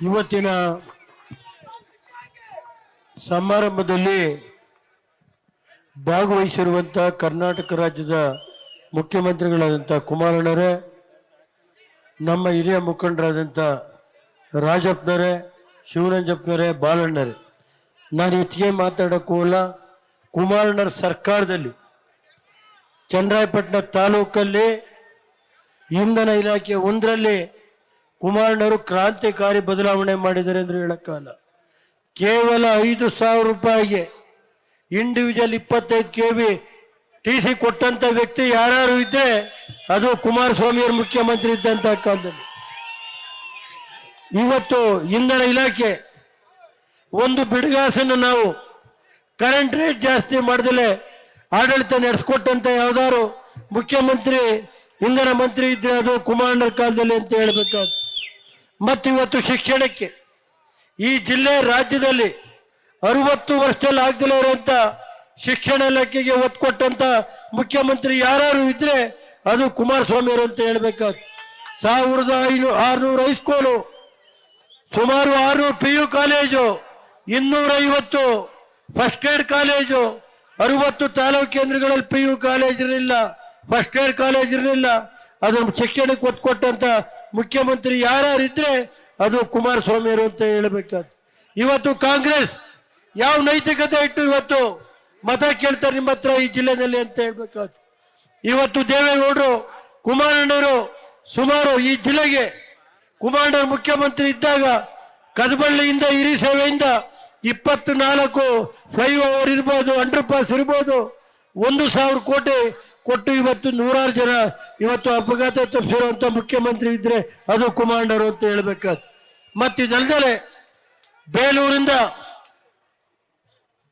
ಇವತ್ತಿನ ಸಮಾರಂಭದಲ್ಲಿ ಭಾಗವಹಿಸಿರುವಂತಹ ಕರ್ನಾಟಕ ರಾಜ್ಯದ ಮುಖ್ಯಮಂತ್ರಿಗಳಾದಂಥ ಕುಮಾರಣ್ಣರೇ, ನಮ್ಮ ಹಿರಿಯ ಮುಖಂಡರಾದಂಥ ರಾಜಪ್ಪನವರೇ, ಶಿವರಂಜಪ್ಪನವರೇ, ಬಾಲಣ್ಣರೇ, ನಾನು ಹೆಚ್ಚಿಗೆ ಮಾತಾಡೋಕ್ಕೂಲ್ಲ. ಕುಮಾರಣ್ಣರ ಸರ್ಕಾರದಲ್ಲಿ ಚನ್ನರಾಯಪಟ್ಟಣ ತಾಲೂಕಲ್ಲಿ ಇಂಧನ ಇಲಾಖೆ ಒಂದರಲ್ಲಿ ಕುಮಾರಣ್ಣರು ಕ್ರಾಂತಿಕಾರಿ ಬದಲಾವಣೆ ಮಾಡಿದ್ದಾರೆ ಅಂದ್ರೆ ಹೇಳಕ್ಕಾಗಲ್ಲ. ಕೇವಲ 5,000 ರೂಪಾಯಿಗೆ ಇಂಡಿವಿಜುವಲ್ 25 kV TC ಕೊಟ್ಟಂತ ವ್ಯಕ್ತಿ ಯಾರು ಇದ್ರೆ ಅದು ಕುಮಾರಸ್ವಾಮಿಯವರು ಮುಖ್ಯಮಂತ್ರಿ ಇದ್ದಂತ ಕಾಲದಲ್ಲಿ. ಇವತ್ತು ಇಂಧನ ಇಲಾಖೆ ಒಂದು ಬಿಡುಗಾಸನ್ನು ನಾವು ಕರೆಂಟ್ ರೇಟ್ ಜಾಸ್ತಿ ಮಾಡದಲೆ ಆಡಳಿತ ನಡೆಸ್ಕೊಟ್ಟಂತ ಯಾವ್ದಾರು ಮುಖ್ಯಮಂತ್ರಿ ಇಂಧನ ಮಂತ್ರಿ ಇದ್ರೆ ಅದು ಕುಮಾರಣ್ಣರ ಕಾಲದಲ್ಲಿ ಅಂತ ಹೇಳ್ಬೇಕಾದ. ಮತ್ತಿವತ್ತು ಶಿಕ್ಷಣಕ್ಕೆ ಈ ಜಿಲ್ಲೆ ರಾಜ್ಯದಲ್ಲಿ 60 ವರ್ಷದಲ್ಲಿ ಆಗದಲೇ ಇರುವಂತ ಶಿಕ್ಷಣ ಇಲಾಖೆಗೆ ಒತ್ತು ಕೊಟ್ಟಂತ ಮುಖ್ಯಮಂತ್ರಿ ಯಾರು ಇದ್ರೆ ಅದು ಕುಮಾರಸ್ವಾಮಿಯವರು ಅಂತ ಹೇಳ್ಬೇಕಾದ. 1600 ಹೈಸ್ಕೂಲು, ಸುಮಾರು 600 PU college, 250 first grade college, 60 taluk ಕೇಂದ್ರಗಳಲ್ಲಿ PU ಕಾಲೇಜ್ ಇರಲಿಲ್ಲ, ಫಸ್ಟ್ ಗ್ರೇಡ್ ಕಾಲೇಜ್ ಇರಲಿಲ್ಲ. ಅದನ್ನು ಶಿಕ್ಷಣಕ್ಕೆ ಒತ್ತು ಕೊಟ್ಟಂತ ಮುಖ್ಯಮಂತ್ರಿ ಯಾರಿದ್ರೆ ಅದು ಕುಮಾರಸ್ವಾಮಿಯವರು ಅಂತ ಹೇಳಬೇಕಾದ. ಇವತ್ತು ಕಾಂಗ್ರೆಸ್ ಯಾವ ನೈತಿಕತೆ ಇಟ್ಟು ಇವತ್ತು ಮತ ಕೇಳ್ತಾರೆ ನಿಮ್ಮ ಹತ್ರ ಈ ಜಿಲ್ಲೆಯಲ್ಲಿ ಅಂತ ಹೇಳ್ಬೇಕಾದ. ಇವತ್ತು ದೇವೇಗೌಡರು, ಕುಮಾರಣ್ಣರು ಸುಮಾರು ಈ ಜಿಲ್ಲೆಗೆ ಕುಮಾರಣ್ಣರು ಮುಖ್ಯಮಂತ್ರಿ ಇದ್ದಾಗ ಕದಬಳ್ಳಿಯಿಂದ ಹಿರಿಸೇವೆಯಿಂದ 24 ಫ್ಲೈಓವರ್ ಇರ್ಬೋದು, ಅಂಡರ್ ಪಾಸ್ ಇರ್ಬೋದು, 1,000 ಕೋಟಿ ಕೊಟ್ಟು ಇವತ್ತು 100 ಜನ ಇವತ್ತು ಅಪಘಾತ ತಪ್ಪಿಸಿರುವಂತ ಮುಖ್ಯಮಂತ್ರಿ ಇದ್ರೆ ಅದು ಕುಮಾರಣ್ಣರು ಅಂತ ಹೇಳ್ಬೇಕಾದ. ಮತ್ತಿದಲ್ದಲೆ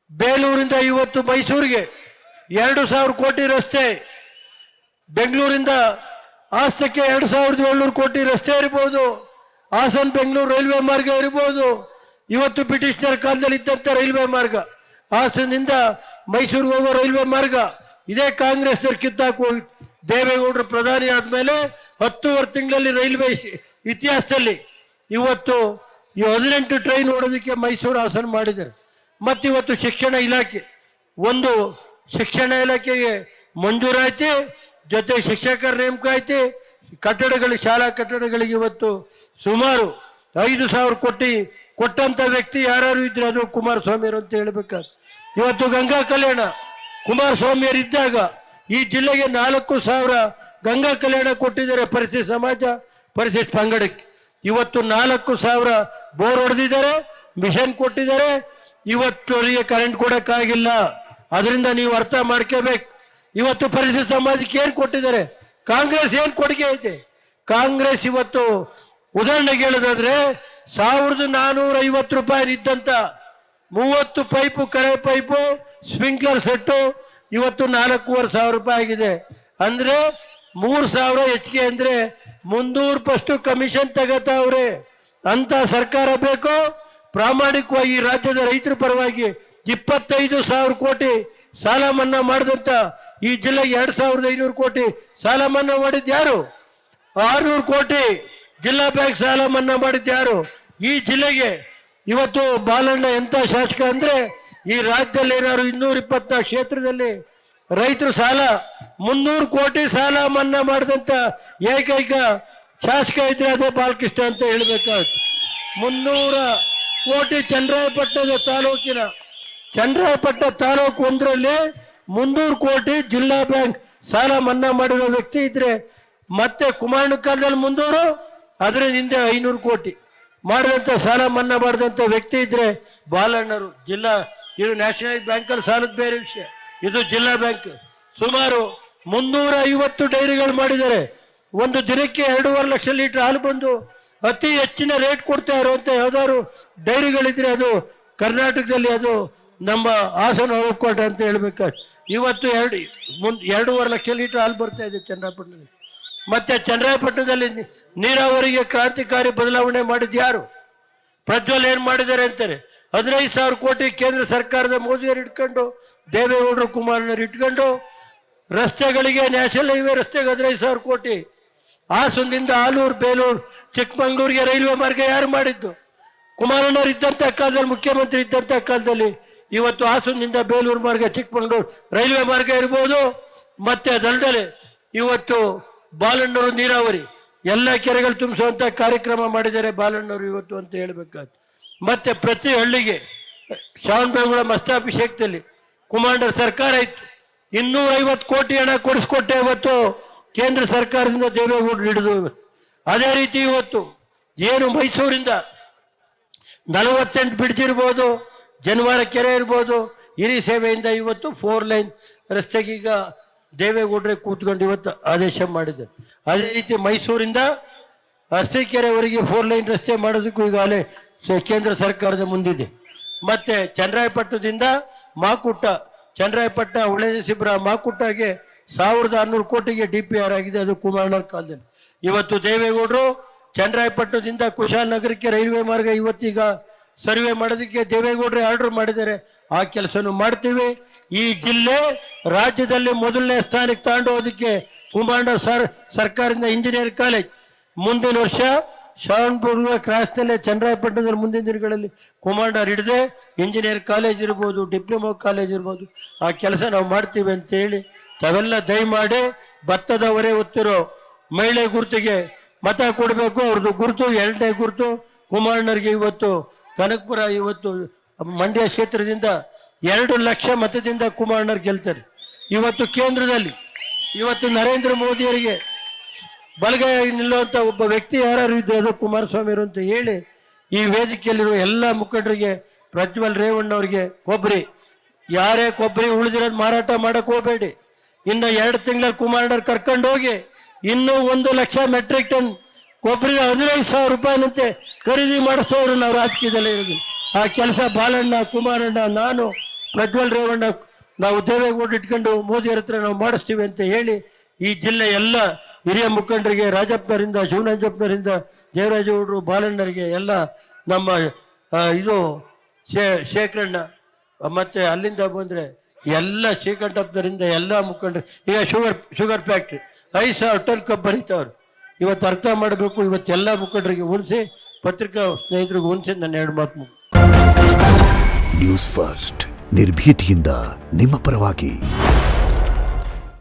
ಬೇಲೂರಿಂದ ಇವತ್ತು ಮೈಸೂರಿಗೆ 2,000 ಕೋಟಿ ರಸ್ತೆ, ಬೆಂಗಳೂರಿಂದ ಹಾಸನಕ್ಕೆ 2,700 ಕೋಟಿ ರಸ್ತೆ ಇರ್ಬೋದು, ಹಾಸನ ಬೆಂಗಳೂರು ರೈಲ್ವೆ ಮಾರ್ಗ ಇರ್ಬೋದು. ಇವತ್ತು ಬ್ರಿಟಿಷರ ಕಾಲದಲ್ಲಿ ಇದ್ದಂತ ರೈಲ್ವೆ ಮಾರ್ಗ, ಹಾಸನದಿಂದ ಮೈಸೂರಿಗೆ ಹೋಗೋ ರೈಲ್ವೆ ಮಾರ್ಗ, ಇದೇ ಕಾಂಗ್ರೆಸ್ ಕಿತ್ತಾಕು ದೇವೇಗೌಡರು ಪ್ರಧಾನಿ ಆದ್ಮೇಲೆ 10 ತಿಂಗಳಲ್ಲಿ ರೈಲ್ವೆ ಇತಿಹಾಸದಲ್ಲಿ ಇವತ್ತು ಈ 18 ಟ್ರೈನ್ ಓಡೋದಕ್ಕೆ ಮೈಸೂರು ಹಾಸನ ಮಾಡಿದ್ದಾರೆ. ಮತ್ತಿವತ್ತು ಶಿಕ್ಷಣ ಇಲಾಖೆ ಒಂದು ಶಿಕ್ಷಣ ಇಲಾಖೆಗೆ ಮಂಜೂರಾಯ್ತಿ, ಜೊತೆ ಶಿಕ್ಷಕರ ನೇಮಕ ಐತಿ, ಕಟ್ಟಡಗಳು ಶಾಲಾ ಕಟ್ಟಡಗಳಿಗೆ ಇವತ್ತು ಸುಮಾರು 5,000 ಕೋಟಿ ಕೊಟ್ಟಂತ ವ್ಯಕ್ತಿ ಯಾರು ಇದ್ರೆ ಅದು ಕುಮಾರಸ್ವಾಮಿಯವರು ಅಂತ ಹೇಳ್ಬೇಕಾದ. ಇವತ್ತು ಗಂಗಾ ಕಲ್ಯಾಣ ಕುಮಾರಸ್ವಾಮಿಯವರು ಇದ್ದಾಗ ಈ ಜಿಲ್ಲೆಗೆ 4,000 ಗಂಗಾ ಕಲ್ಯಾಣ ಕೊಟ್ಟಿದ್ದಾರೆ ಪರಿಶಿಷ್ಟ ಸಮಾಜ, ಪರಿಶಿಷ್ಟ ಪಂಗಡಕ್ಕೆ. ಇವತ್ತು 4,000 ಬೋರ್ ಹೊಡೆದಿದ್ದಾರೆ, ಮಿಷನ್ ಕೊಟ್ಟಿದ್ದಾರೆ. ಇವತ್ತು ಅವರಿಗೆ ಕರೆಂಟ್ ಕೊಡಕ್ಕಾಗಿಲ್ಲ. ಅದರಿಂದ ನೀವು ಅರ್ಥ ಮಾಡ್ಕೋಬೇಕು. ಇವತ್ತು ಪರಿಶಿಷ್ಟ ಸಮಾಜಕ್ಕೆ ಏನ್ ಕೊಟ್ಟಿದ್ದಾರೆ, ಕಾಂಗ್ರೆಸ್ ಏನ್ ಕೊಡುಗೆ ಐತೆ. ಕಾಂಗ್ರೆಸ್ ಇವತ್ತು ಉದಾಹರಣೆಗೆ ಹೇಳೋದಾದ್ರೆ 1,450 ರೂಪಾಯಿ ಇದ್ದಂತ 30 ಪೈಪು, ಕರೆ ಪೈಪು, ಸ್ಪ್ರಿಂಕ್ಲರ್ ಸೆಟ್ಟು ಇವತ್ತು 4,500 ರೂಪಾಯಿ ಆಗಿದೆ. ಅಂದ್ರೆ 3,000 ಹೆಚ್ಚಿಗೆ ಅಂದ್ರೆ 300% ಕಮಿಷನ್ ತಗತಾವ್ರೆ. ಅಂತ ಸರ್ಕಾರ ಬೇಕು. ಪ್ರಾಮಾಣಿಕವಾಗಿ ಈ ರಾಜ್ಯದ ರೈತರ ಪರವಾಗಿ 25,000 ಕೋಟಿ ಸಾಲ ಮನ್ನಾ ಮಾಡಿದಂತ ಈ ಜಿಲ್ಲೆಗೆ 2,500 ಕೋಟಿ ಸಾಲ ಮನ್ನಾ ಮಾಡಿದ್ ಯಾರು? 600 ಕೋಟಿ ಜಿಲ್ಲಾ ಬ್ಯಾಂಕ್ ಸಾಲ ಮನ್ನಾ ಮಾಡಿದ್ ಯಾರು? ಈ ಜಿಲ್ಲೆಗೆ ಇವತ್ತು ಬಾಲಣ್ಣ ಎಂತ ಶಾಸಕ ಅಂದ್ರೆ ಈ ರಾಜ್ಯದಲ್ಲಿ ಏನಾದ್ರು 224 ಕ್ಷೇತ್ರದಲ್ಲಿ ರೈತರು ಸಾಲ 300 ಕೋಟಿ ಸಾಲ ಮನ್ನಾ ಮಾಡಿದಂತ ಏಕೈಕ ಶಾಸಕ ಇದ್ರೆ ಅದೇ ಬಾಲಕೃಷ್ಣ ಅಂತ ಹೇಳ್ಬೇಕಾಗುತ್ತೆ. 300 ಕೋಟಿ ಚನ್ನರಾಯಪಟ್ಟಣ ತಾಲೂಕು ಒಂದರಲ್ಲಿ 300 ಕೋಟಿ ಜಿಲ್ಲಾ ಬ್ಯಾಂಕ್ ಸಾಲ ಮನ್ನಾ ಮಾಡಿರೋ ವ್ಯಕ್ತಿ ಇದ್ರೆ, ಮತ್ತೆ ಕುಮಾರಣ್ಣ ಕಾಲದಲ್ಲಿ 300, ಅದರ ಹಿಂದೆ 500 ಕೋಟಿ ಮಾಡಿದಂತ ಸಾಲ ಮನ್ನಾ ಮಾಡಿದಂತ ವ್ಯಕ್ತಿ ಇದ್ರೆ ಬಾಲಣ್ಣರು. ಜಿಲ್ಲಾ ಇದು ನ್ಯಾಷನಲೈಸ್ ಬ್ಯಾಂಕಲ್ಲಿ ಸಾಲದ ಬೇರೆ ವಿಷಯ, ಇದು ಜಿಲ್ಲಾ ಬ್ಯಾಂಕ್. ಸುಮಾರು 350 ಡೈರಿಗಳು ಮಾಡಿದ್ದಾರೆ. ಒಂದು ದಿನಕ್ಕೆ 2.5 ಲಕ್ಷ ಲೀಟರ್ ಹಾಲು ಬಂದು ಅತಿ ಹೆಚ್ಚಿನ ರೇಟ್ ಕೊಡ್ತಾ ಇರುವಂತ ಯಾವ್ದಾದ್ರು ಡೈರಿಗಳಿದ್ರೆ ಅದು ಕರ್ನಾಟಕದಲ್ಲಿ ಅದು ನಮ್ಮ ಹಾಸನ ಹೋಗ್ಕೋಟೆ ಅಂತ ಹೇಳ್ಬೇಕಾದ್ರೆ ಇವತ್ತು 2.5 ಲಕ್ಷ ಲೀಟರ್ ಹಾಲು ಬರ್ತಾ ಇದೆ ಚನ್ನರಾಯಪಟ್ಟಣದಲ್ಲಿ. ಮತ್ತೆ ಚನ್ನರಾಯಪಟ್ಟಣದಲ್ಲಿ ನೀರಾವರಿಗೆ ಕ್ರಾಂತಿಕಾರಿ ಬದಲಾವಣೆ ಮಾಡಿದ್ ಯಾರು? ಪ್ರಜ್ವಲ್ ಏನ್ ಮಾಡಿದ್ದಾರೆ ಅಂತಾರೆ. 15,000 ಕೋಟಿ ಕೇಂದ್ರ ಸರ್ಕಾರದ ಮೋದಿಯವರು ಇಟ್ಕೊಂಡು, ದೇವೇಗೌಡರು ಕುಮಾರಣ್ಣರು ಇಟ್ಕೊಂಡು ರಸ್ತೆಗಳಿಗೆ, ನ್ಯಾಷನಲ್ ಹೈವೇ ರಸ್ತೆಗೆ 15,000 ಕೋಟಿ. ಹಾಸನದಿಂದ ಆಲೂರು, ಬೇಲೂರು, ಚಿಕ್ಕಮಂಗ್ಳೂರಿಗೆ ರೈಲ್ವೆ ಮಾರ್ಗ ಯಾರು ಮಾಡಿದ್ದು? ಕುಮಾರಣ್ಣವ್ರು ಇದ್ದಂಥ ಕಾಲದಲ್ಲಿ, ಮುಖ್ಯಮಂತ್ರಿ ಇದ್ದಂಥ ಕಾಲದಲ್ಲಿ ಇವತ್ತು ಹಾಸನದಿಂದ ಬೇಲೂರು ಮಾರ್ಗ, ಚಿಕ್ಕಮಗಳೂರು ರೈಲ್ವೆ ಮಾರ್ಗ ಇರ್ಬೋದು, ಮತ್ತೆ ಅದಲ್ಲದೆ ಇವತ್ತು ಬಾಲಣ್ಣವರು ನೀರಾವರಿ ಎಲ್ಲ ಕೆರೆಗಳು ತುಂಬಿಸುವಂತ ಕಾರ್ಯಕ್ರಮ ಮಾಡಿದ್ದಾರೆ ಬಾಲಣ್ಣವರು ಇವತ್ತು ಅಂತ ಹೇಳ್ಬೇಕಾದ್ರು. ಮತ್ತೆ ಪ್ರತಿ ಹಳ್ಳಿಗೆ ಶ್ರಾವಣಬೆಳಗೊಳ ಮಸ್ತಾಭಿಷೇಕದಲ್ಲಿ ಕುಮಾಂಡರ್ ಸರ್ಕಾರ ಇತ್ತು, 250 ಕೋಟಿ ಹಣ ಕೊಡಿಸ್ಕೊಟ್ಟೆ ಇವತ್ತು ಕೇಂದ್ರ ಸರ್ಕಾರದಿಂದ ದೇವೇಗೌಡರು ಹಿಡಿದು. ಅದೇ ರೀತಿ ಇವತ್ತು ಏನು ಮೈಸೂರಿಂದ 48 ಬ್ರಿಡ್ಜ್ ಇರ್ಬೋದು, ಜನವಾರ ಕೆರೆ ಇರ್ಬೋದು, ಹಿರಿ ಸೇವೆಯಿಂದ ಇವತ್ತು 4 ಲೈನ್ ರಸ್ತೆಗೀಗ ದೇವೇಗೌಡರೇ ಕೂತ್ಕೊಂಡು ಇವತ್ತು ಆದೇಶ ಮಾಡಿದ್ದಾರೆ. ಅದೇ ರೀತಿ ಮೈಸೂರಿಂದ ಅರಸೀಕೆರೆವರೆಗೆ 4 ಲೈನ್ ರಸ್ತೆ ಮಾಡೋದಕ್ಕೂ ಈಗಾಗಲೇ ಕೇಂದ್ರ ಸರ್ಕಾರದ ಮುಂದಿದೆ. ಮತ್ತೆ ಚನ್ನರಾಯಪಟ್ಟಣದಿಂದ ಮಾಕುಟ್ಟ, ಚನ್ನರಾಯಪಟ್ಟಣ ಹೊಳೆನರಸೀಪುರ ಮಾಕುಟ್ಟಗೆ 1600 ಕೋಟಿಗೆ DPR ಆಗಿದೆ, ಅದು ಕುಮಾರಣ್ಣವ್ರ ಕಾಲದಲ್ಲಿ. ಇವತ್ತು ದೇವೇಗೌಡರು ಚನ್ನರಾಯಪಟ್ಟಣದಿಂದ ಕುಶಾಲನಗರಕ್ಕೆ ರೈಲ್ವೆ ಮಾರ್ಗ ಇವತ್ತೀಗ ಸರ್ವೆ ಮಾಡೋದಕ್ಕೆ ದೇವೇಗೌಡರೇ ಆರ್ಡರ್ ಮಾಡಿದ್ದಾರೆ. ಆ ಕೆಲಸನೂ ಮಾಡ್ತೀವಿ. ಈ ಜಿಲ್ಲೆ ರಾಜ್ಯದಲ್ಲಿ ಮೊದಲನೇ ಸ್ಥಾನಕ್ಕೆ ತಗೊಂಡೋದಕ್ಕೆ ಕುಮಾರಣ್ಣ ಸರ್ಕಾರದಿಂದ ಇಂಜಿನಿಯರ್ ಕಾಲೇಜ್ ಮುಂದಿನ ವರ್ಷ ಶ್ರಾವಣಬೆಳಗೊಳ ಕ್ರಾಸ್ನಲ್ಲೇ ಚನ್ನರಾಯಪಟ್ಟಣದಲ್ಲಿ ಮುಂದಿನ ದಿನಗಳಲ್ಲಿ ಕುಮಾರಣ್ಣ ಹಿಡಿದೆ ಇಂಜಿನಿಯರ್ ಕಾಲೇಜ್ ಇರ್ಬೋದು, ಡಿಪ್ಲೊಮಾ ಕಾಲೇಜ್ ಇರ್ಬೋದು, ಆ ಕೆಲಸ ನಾವು ಮಾಡ್ತೀವಿ ಅಂತೇಳಿ ತಾವೆಲ್ಲ ದಯಮಾಡಿ ಭತ್ತದ ಹೊರೆ ಹೊತ್ತಿರೋ ಮಹಿಳೆ ಗುರುತಿಗೆ ಮತ ಕೊಡಬೇಕು. ಅವ್ರದ್ದು ಗುರುತು 2ನೇ ಗುರುತು ಕುಮಾರಣ್ಣರಿಗೆ. ಇವತ್ತು ಕನಕಪುರ, ಇವತ್ತು ಮಂಡ್ಯ ಕ್ಷೇತ್ರದಿಂದ 2 ಲಕ್ಷ ಮತದಿಂದ ಕುಮಾರಣ್ಣರು ಗೆಲ್ತಾರೆ. ಇವತ್ತು ಕೇಂದ್ರದಲ್ಲಿ ಇವತ್ತು ನರೇಂದ್ರ ಮೋದಿಯವರಿಗೆ ಬಲಗೈ ನಿಲ್ಲುವಂಥ ಒಬ್ಬ ವ್ಯಕ್ತಿ ಯಾರು ಇದ್ದು ಅದು ಕುಮಾರಸ್ವಾಮಿಯವರು ಅಂತ ಹೇಳಿ ಈ ವೇದಿಕೆಯಲ್ಲಿರುವ ಎಲ್ಲ ಮುಖಂಡರಿಗೆ, ಪ್ರಜ್ವಲ್ ರೇವಣ್ಣವ್ರಿಗೆ, ಕೊಬ್ಬರಿ ಯಾರೇ ಕೊಬ್ಬರಿ ಉಳಿದಿರೋದು ಮಾರಾಟ ಮಾಡಕ್ಕೆ ಹೋಗಬೇಡಿ. ಇನ್ನು 2 ತಿಂಗಳಲ್ಲಿ ಕುಮಾರಣ್ಣರು ಕರ್ಕೊಂಡು ಹೋಗಿ ಇನ್ನೂ 1 ಲಕ್ಷ ಮೆಟ್ರಿಕ್ ಟನ್ ಕೊಬ್ಬರಿ 15,000 ರೂಪಾಯಿನಂತೆ ಖರೀದಿ ಮಾಡಿಸೋರು ನಾವು ರಾಜಕೀಯದಲ್ಲೇ ಇರೋದು. ಆ ಕೆಲಸ ಬಾಲಣ್ಣ, ಕುಮಾರಣ್ಣ, ನಾನು, ಪ್ರಜ್ವಲ್ ರೇವಣ್ಣ, ನಾವು ದೇವೇಗೌಡ ಇಟ್ಕೊಂಡು ಮೋದಿಯರ ಹತ್ರ ನಾವು ಮಾಡಿಸ್ತೀವಿ ಅಂತ ಹೇಳಿ ಈ ಜಿಲ್ಲೆ ಎಲ್ಲ ಹಿರಿಯ ಮುಖಂಡರಿಗೆ, ರಾಜಪ್ಪನವರಿಂದ, ಶಿವನಂಜಪ್ಪನವರಿಂದ, ದೇವರಾಜಗೌಡರು, ಬಾಲಣ್ಣರಿಗೆ, ಎಲ್ಲ ನಮ್ಮ ಇದು ಶೇಖರಣ್ಣ, ಮತ್ತೆ ಅಲ್ಲಿಂದ ಬಂದರೆ ಎಲ್ಲ ಶ್ರೀಕಂಠಪ್ಪನವರಿಂದ ಎಲ್ಲ ಮುಖಂಡರು. ಈಗ ಶುಗರ್ ಫ್ಯಾಕ್ಟ್ರಿ 5,000 ಟನ್ ಕಬ್ಬು ಬರೀತಾವ್ರು. ಇವತ್ತು ಅರ್ಥ ಮಾಡಬೇಕು. ಇವತ್ತೆಲ್ಲ ಮುಖಂಡರಿಗೆ ಉಣಿಸಿ, ಪತ್ರಿಕಾ ಸ್ನೇಹಿತರಿಗೆ ಉಣಿಸಿ ನನ್ನ 2 ಮಾತು. ನ್ಯೂಸ್ ಫಸ್ಟ್ ನಿರ್ಭೀತಿಯಿಂದ ನಿಮ್ಮ ಪರವಾಗಿ.